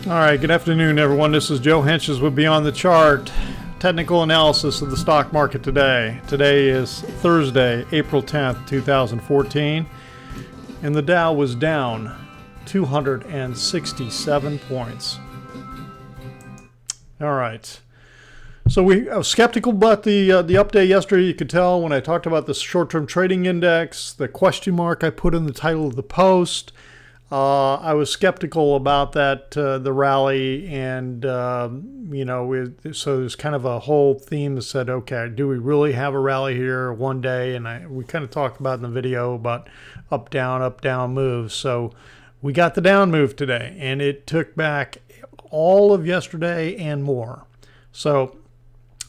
All right, good afternoon, everyone. This is Joe Henches with Beyond the Chart. Technical analysis of the stock market today. Today is Thursday, April 10th, 2014, and the Dow was down 267 points. All right. So I was skeptical about the update yesterday. You could tell when I talked about the short-term trading index, the question mark I put in the title of the post. I was skeptical about that, the rally, and so there's kind of a whole theme that said, okay, do we really have a rally here one day? And we kind of talked about in the video about up, down moves. So we got the down move today, and it took back all of yesterday and more. So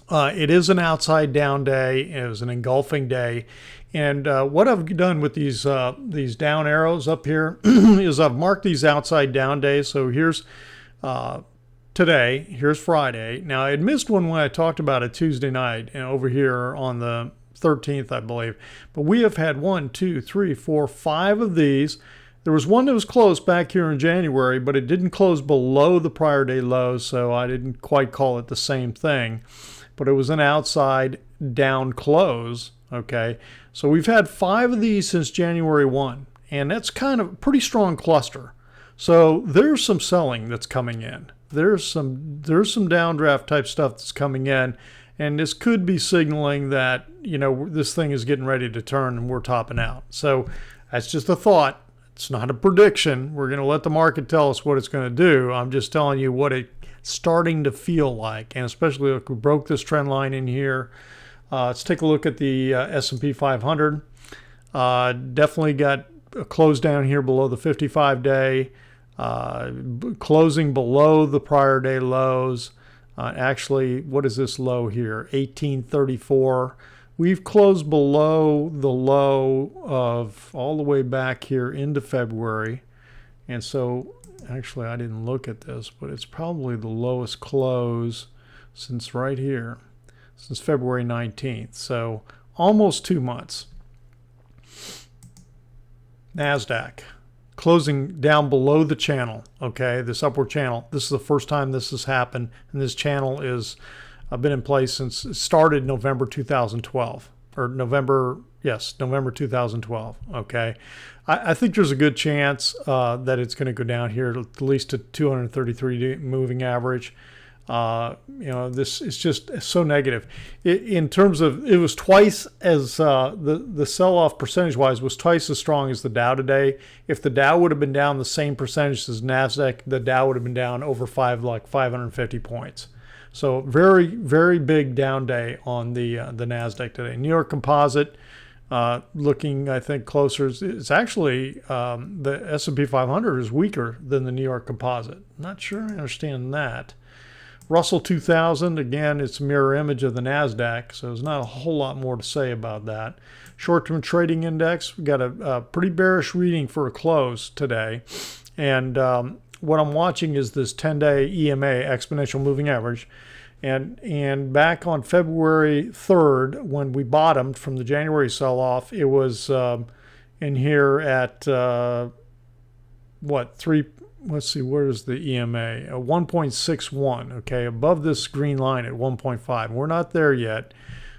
it is an outside down day. It was an engulfing day. And what I've done with these down arrows up here is I've marked these outside down days. So here's today, here's Friday. Now I had missed one when I talked about it Tuesday night and over here on the 13th, I believe. But we have had 1, 2, 3, 4, 5 of these. There was one that was closed back here in January, but it didn't close below the prior day lows, so I didn't quite call it the same thing. But it was an outside down close, okay? So we've had 5 of these since January 1, and that's kind of a pretty strong cluster. So there's some selling that's coming in. There's some downdraft type stuff that's coming in, and this could be signaling that, this thing is getting ready to turn and we're topping out. So that's just a thought. It's not a prediction. We're going to let the market tell us what it's going to do. I'm just telling you what it's starting to feel like, and especially if we broke this trend line in here. Let's take a look at the S&P 500. Definitely got a close down here below the 55-day, closing below the prior day lows. Actually, what is this low here? 1834. We've closed below the low of all the way back here into February. And so, actually, I didn't look at this, but it's probably the lowest close since right here. Since February 19th, so almost 2 months. NASDAQ closing down below the channel, okay, this upward channel. This is the first time this has happened, and this channel is been in place since it started November 2012, or November 2012, okay. I think there's a good chance that it's going to go down here at least to 233 moving average. This is just so negative. In terms of, it was twice as the sell-off percentage-wise was twice as strong as the Dow today. If the Dow would have been down the same percentage as NASDAQ, the Dow would have been down over 550 points. So very, very big down day on the NASDAQ today. New York Composite looking, I think, closer. It's actually the S&P 500 is weaker than the New York Composite. Not sure I understand that. Russell 2000, again, it's a mirror image of the NASDAQ, so there's not a whole lot more to say about that. Short-term trading index, we got a pretty bearish reading for a close today. And what I'm watching is this 10-day EMA, exponential moving average. And back on February 3rd, when we bottomed from the January sell-off, it was in here at, let's see, where is the EMA? 1.61, okay, above this green line at 1.5. We're not there yet.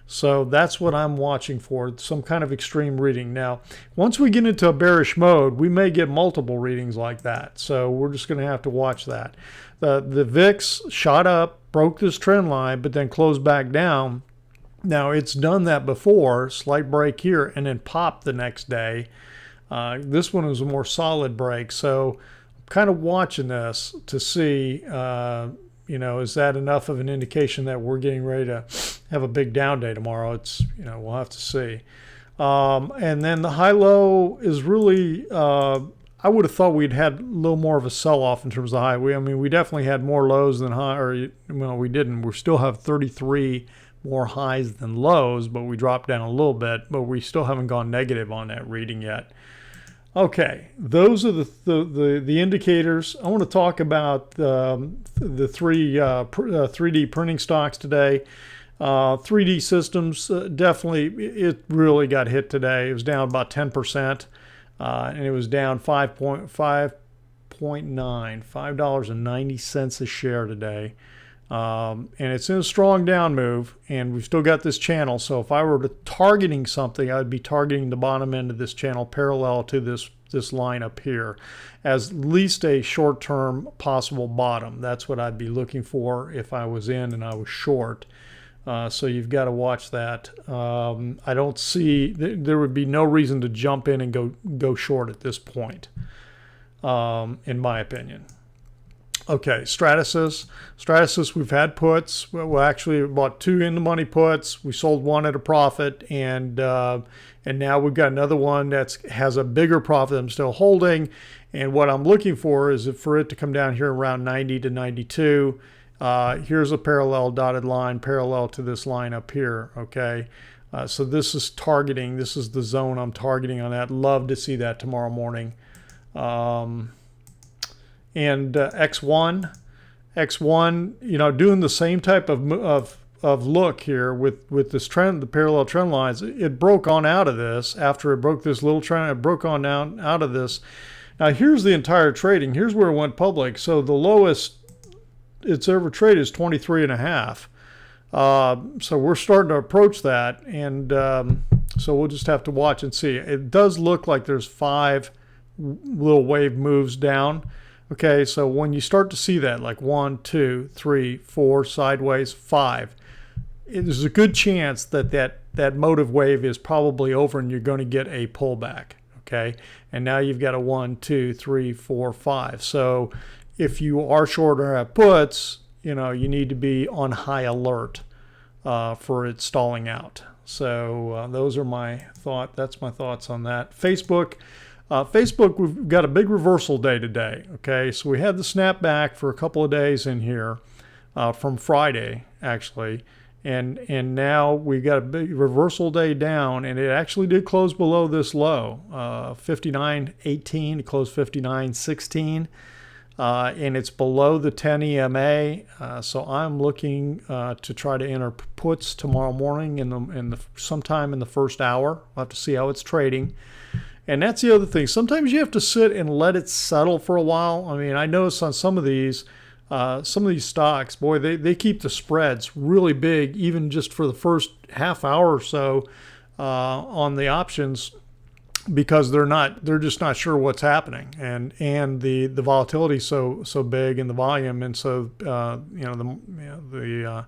So that's what I'm watching for, some kind of extreme reading. Now, once we get into a bearish mode, we may get multiple readings like that. So we're just going to have to watch that. The VIX shot up, broke this trend line, but then closed back down. Now, it's done that before, slight break here, and then popped the next day. This one was a more solid break. So kind of watching this to see, is that enough of an indication that we're getting ready to have a big down day tomorrow? It's, we'll have to see. And then the high-low is really, I would have thought we'd had a little more of a sell-off in terms of the high. We definitely had more lows than high, or, well, we didn't. We still have 33 more highs than lows, but we dropped down a little bit, but we still haven't gone negative on that reading yet. Okay, those are the indicators. I want to talk about the three 3D printing stocks today. 3D Systems, definitely, it really got hit today. It was down about 10%, and it was down 5.5 $5.90 a share today. And it's in a strong down move, and we've still got this channel. So if I were to targeting something, I'd be targeting the bottom end of this channel parallel to this line up here as at least a short-term possible bottom. That's what I'd be looking for if I was in and I was short. So you've got to watch that. I don't see, there would be no reason to jump in and go short at this point, in my opinion. Okay, Stratasys, we've had puts. We actually bought 2 in the money puts. We sold 1 at a profit, and now we've got another one that has a bigger profit I'm still holding. And what I'm looking for is for it to come down here around 90 to 92. Here's a parallel dotted line parallel to this line up here. Okay, so this is targeting. This is the zone I'm targeting on that. Love to see that tomorrow morning. And X1, you know, doing the same type of look here with this trend, the parallel trend lines. It broke on out of this after it broke this little trend. It broke on down out of this. Now here's the entire trading. Here's where it went public. So the lowest it's ever traded is 23.5. So we're starting to approach that, and so we'll just have to watch and see. It does look like there's 5 little wave moves down. Okay, so when you start to see that, like 1, 2, 3, 4, sideways, 5, there's a good chance that motive wave is probably over and you're going to get a pullback. Okay, and now you've got a 1, 2, 3, 4, 5. So if you are short or have puts, you know, you need to be on high alert for it stalling out. So those are my thoughts. That's my thoughts on that. Facebook, we've got a big reversal day today. Okay, so we had the snapback for a couple of days in here from Friday actually, and now we got a big reversal day down, and it actually did close below this low, 59.18. It closed 59.16, and it's below the 10 EMA. So I'm looking to try to enter puts tomorrow morning sometime in the first hour. We'll have to see how it's trading. And that's the other thing. Sometimes you have to sit and let it settle for a while. I mean, I noticed on some of these stocks, boy, they keep the spreads really big, even just for the first half hour or so on the options, because they're just not sure what's happening, and the volatility so big and the volume, and so the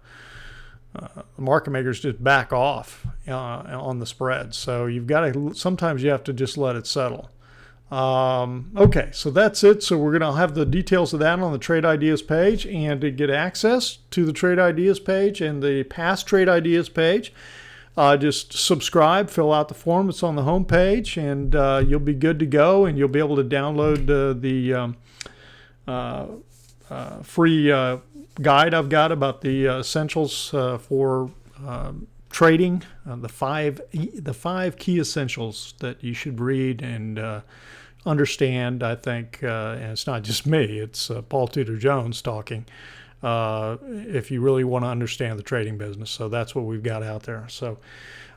market makers just back off on the spread. So sometimes you have to just let it settle. Okay, so that's it. So we're going to have the details of that on the Trade Ideas page, and to get access to the Trade Ideas page and the past Trade Ideas page, just subscribe, fill out the form. It's on the home page, and you'll be good to go, and you'll be able to download the free guide I've got about the essentials for trading, the five key essentials that you should read and understand. I think, and it's not just me, it's Paul Tudor Jones talking, if you really want to understand the trading business. So that's what we've got out there. So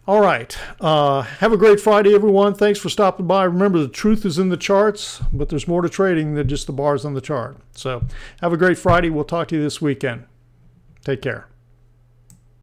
all right, have a great Friday, everyone. Thanks for stopping by. Remember, the truth is in the charts, but there's more to trading than just the bars on the chart. So have a great Friday. We'll talk to you this weekend. Take care.